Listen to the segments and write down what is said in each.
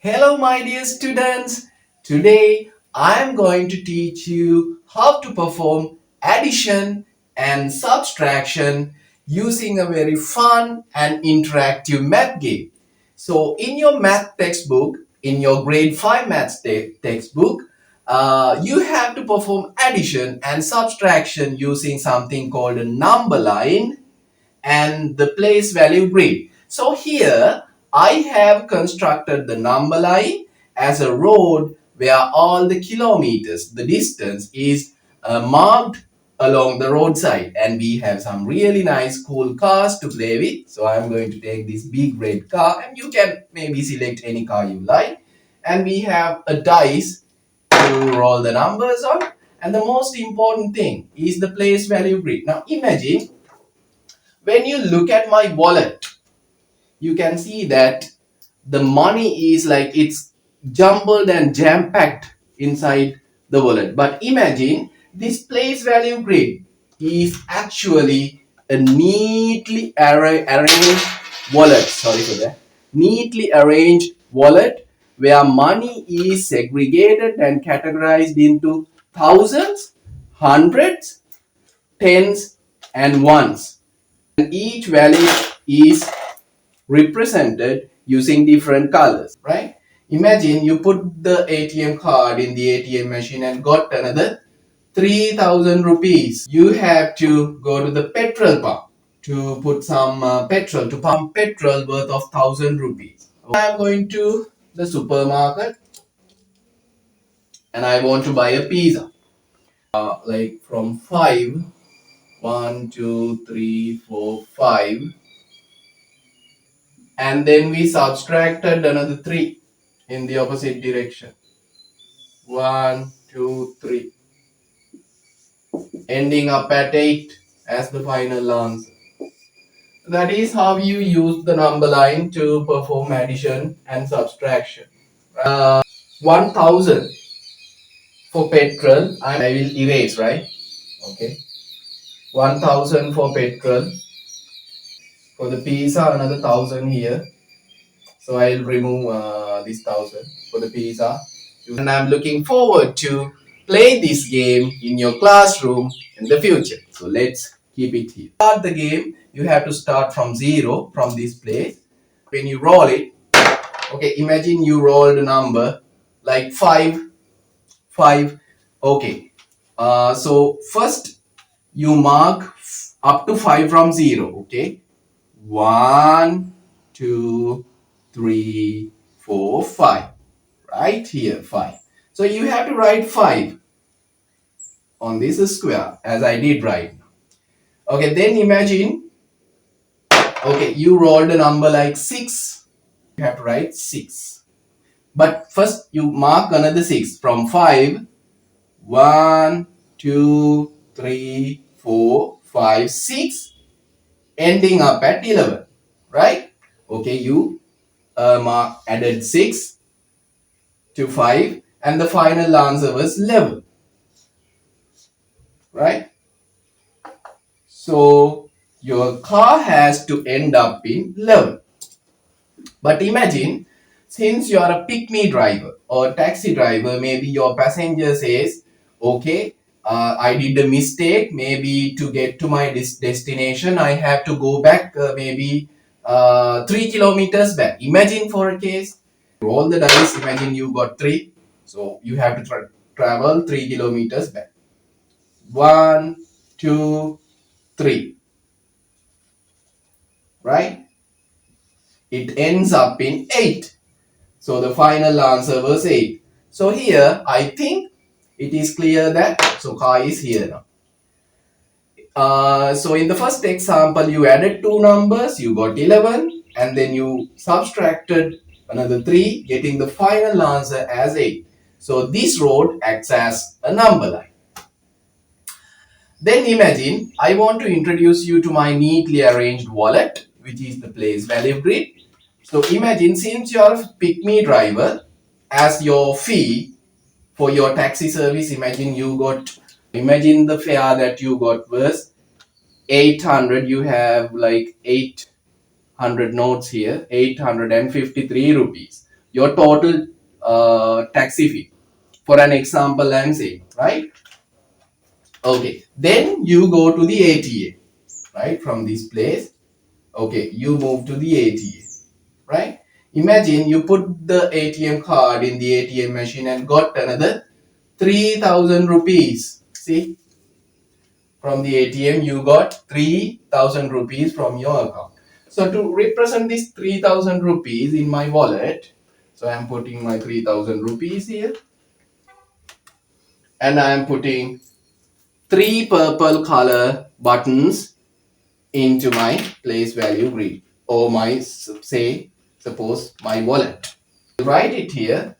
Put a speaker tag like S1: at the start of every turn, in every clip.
S1: Hello my dear students. Today I am going to teach you how to perform addition and subtraction using a very fun and interactive math game. So in your math textbook, in your grade 5 maths textbook, you have to perform addition and subtraction using something called a number line and the place value grid. So here I have constructed the number line as a road where all the kilometers, the distance is marked along the roadside, and we have some really nice cool cars to play with. So I'm going to take this big red car, and you can maybe select any car you like, and we have a dice to roll the numbers on, and the most important thing is the place value grid. Now imagine when you look at my wallet, you can see that the money is like it's jumbled and jam packed inside the wallet. But imagine this place value grid is actually a neatly arranged wallet. Sorry for that. Neatly arranged wallet where money is segregated and categorized into thousands, hundreds, tens, and ones. And each value is represented using different colors, right? Imagine you put the ATM card in the ATM machine and got another 3,000 rupees. You have to go to the petrol pump to put some petrol, to pump petrol worth of 1,000 rupees. I am going to the supermarket and I want to buy a pizza. Like from 5, 1, 2, 3, 4, 5. And then we subtracted another 3 in the opposite direction. 1, 2, 3. Ending up at 8 as the final answer. That is how you use the number line to perform addition and subtraction. 1,000 for petrol. I will erase, right? Okay. 1,000 for petrol. For the pizza, another 1,000 here. So I'll remove this 1,000 for the pizza. And I'm looking forward to play this game in your classroom in the future. So let's keep it here. To start the game, you have to start from 0 from this place. When you roll it, okay, imagine you rolled a number like 5, 5. Okay. So first you mark up to 5 from 0. Okay. 1, 2, 3, 4, 5. Right here, 5. So you have to write 5 on this square as I did right now. Okay, then imagine, okay, you rolled a number like 6. You have to write 6. But first you mark another 6 from 5. 1, 2, 3, 4, 5, 6. Ending up at 11. Right? Okay, you added 6 to 5 and the final answer was 11. Right? So your car has to end up in 11. But imagine, since you are a pick-me driver or taxi driver, maybe your passenger says, okay, I did a mistake. Maybe to get to my destination, I have to go back maybe 3 kilometers back. Imagine for a case, roll the dice, imagine you got 3. So you have to travel 3 kilometers back. 1, 2, 3. Right? It ends up in 8. So the final answer was 8. So here I think it is clear that so car is here now. So in the first example you added 2 numbers, you got 11, and then you subtracted another 3, getting the final answer as 8. So this road acts as a number line. Then imagine I want to introduce you to my neatly arranged wallet, which is the place value grid. So imagine, since you are a pick-me driver, as your fee for your taxi service, imagine the fare that you got was 800. You have like 800 notes here, 853 rupees. your total taxi fee. For an example, I'm saying, right? Okay, then you go to the ATA, right? From this place, okay, you move to the ATA, right? Imagine you put the ATM card in the ATM machine and got another 3,000 rupees. See, from the ATM you got 3,000 rupees from your account. So to represent this 3,000 rupees in my wallet, so I am putting my 3,000 rupees here, and I am putting three purple color buttons into my place value grid, or my, say, suppose my wallet. Write it here.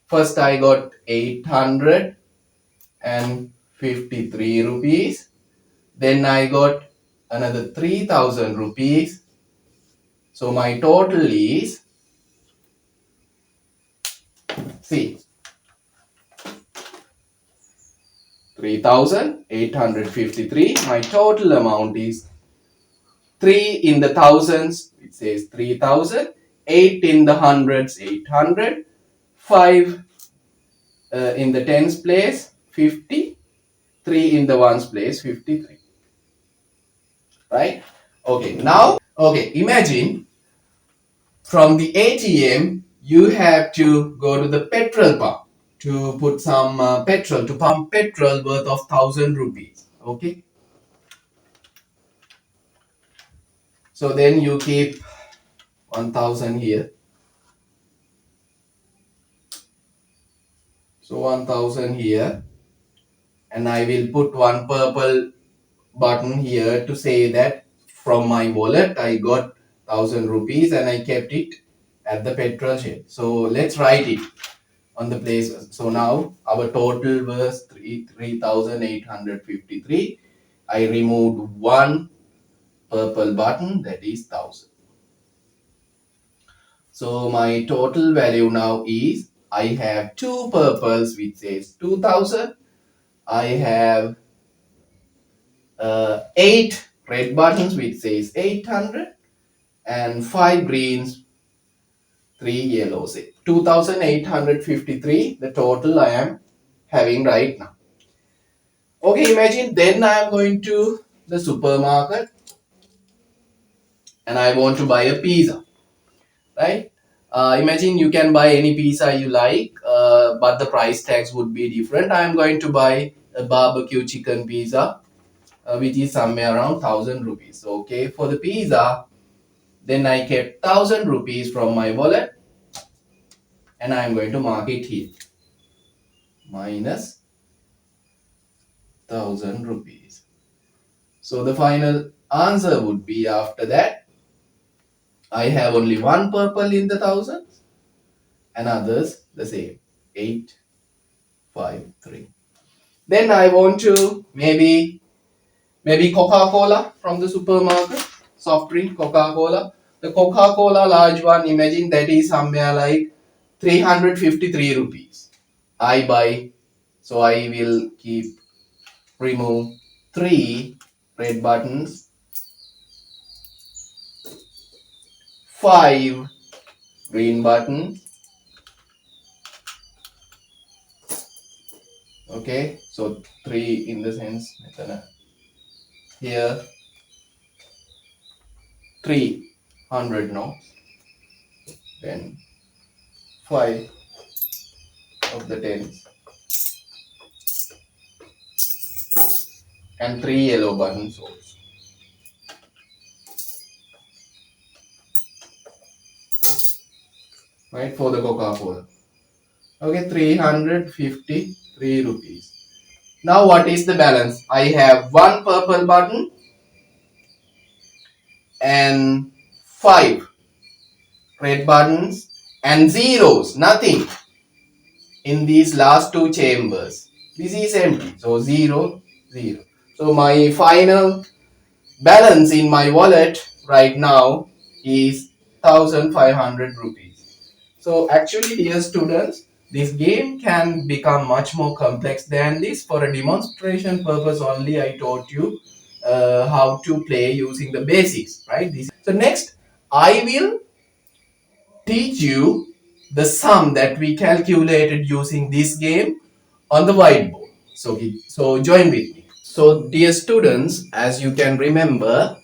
S1: First I got 853 rupees. Then I got another 3,000 rupees. So my total is, see, 3,853. My total amount is 3 in the thousands, it says 3,000. 8 in the hundreds, 800. 5 in the tens place, 50. 3 in the ones place, 53. Right? Okay, now, okay, imagine from the ATM, you have to go to the petrol pump to put some petrol, to pump petrol worth of 1,000 rupees. Okay, so then you keep 1,000 here. So 1,000 here, and I will put one purple button here to say that from my wallet I got 1,000 rupees and I kept it at the petrol shed. So let's write it on the place. So now our total was 3,853. I removed one purple button, that is 1,000. So my total value now is, I have two purples which says 2,000. I have 8 red buttons which says 800, and 5 greens, 3 yellows. 2,853 the total I am having right now. Okay, imagine then I am going to the supermarket and I want to buy a pizza, right? Imagine you can buy any pizza you like, but the price tags would be different. I am going to buy a barbecue chicken pizza, which is somewhere around 1,000 rupees. Okay, for the pizza, then I kept 1,000 rupees from my wallet and I am going to mark it here, minus 1,000 rupees. So the final answer would be, after that, I have only one purple in the thousands and others the same, 853. Then I want to maybe Coca-Cola from the supermarket, soft drink Coca-Cola. The Coca-Cola large one, imagine that is somewhere like 353 rupees. I buy, so I will remove 3 red buttons, 5 green buttons. Okay, so 3 in the sense here 300, no, then 5 of the tens and 3 yellow buttons also. Right, for the Coca-Cola. Okay, 353 rupees. Now what is the balance? I have one purple button and 5 red buttons and zeros, nothing in these last two chambers. This is empty, so 0, 0. So my final balance in my wallet right now is 1,500 rupees. So actually, dear students, this game can become much more complex than this. For a demonstration purpose only, I taught you how to play using the basics, right? So next, I will teach you the sum that we calculated using this game on the whiteboard. So join with me. So dear students, as you can remember,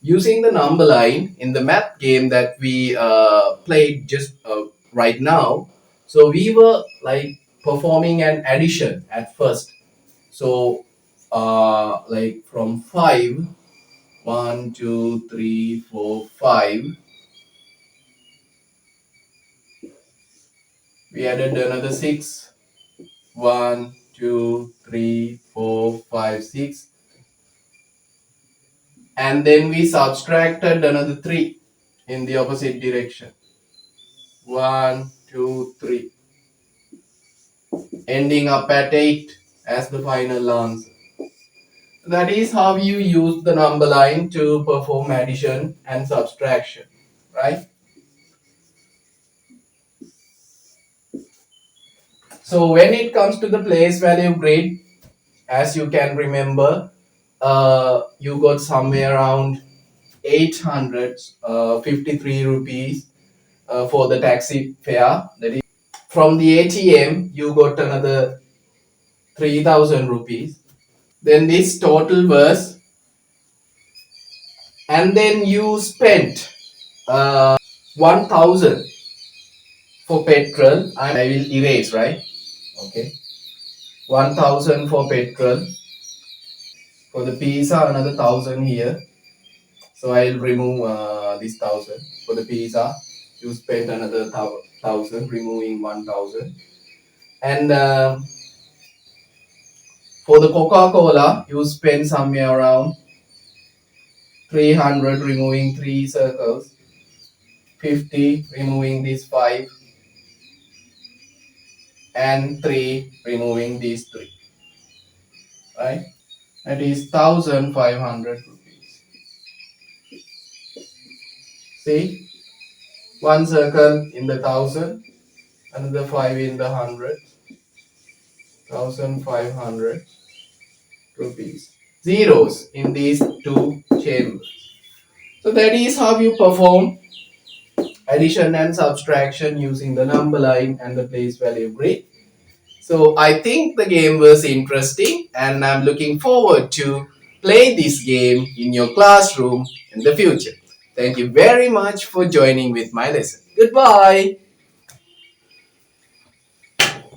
S1: using the number line in the math game that we played just right now, so we were like performing an addition at first. So like from 5, 1, 2, 3, 4, 5, we added another 6, 1, 2, 3, 4, 5, 6, and then we subtracted another 3 in the opposite direction. 1, 2, 3, ending up at 8 as the final answer. That is how you use the number line to perform addition and subtraction, right? So when it comes to the place value grid, as you can remember, you got somewhere around 853 rupees for the taxi fare. That is, from the ATM, you got another 3000 rupees. Then this total was, and then you spent 1000 for petrol. I will erase, right? Okay. 1000 for petrol. For the pizza, another 1000 here. So I'll remove this 1000. For the pizza, you spent another 1000, removing 1000. And for the Coca-Cola, you spend somewhere around 300, removing 3 circles. 50, removing this 5. And 3, removing these 3. Right? That is 1500 rupees. See? One circle in the 1000, another 5 in the 100. 1500 rupees. Zeros in these two chambers. So that is how you perform addition and subtraction using the number line and the place value grid. So I think the game was interesting and I'm looking forward to play this game in your classroom in the future. Thank you very much for joining with my lesson. Goodbye.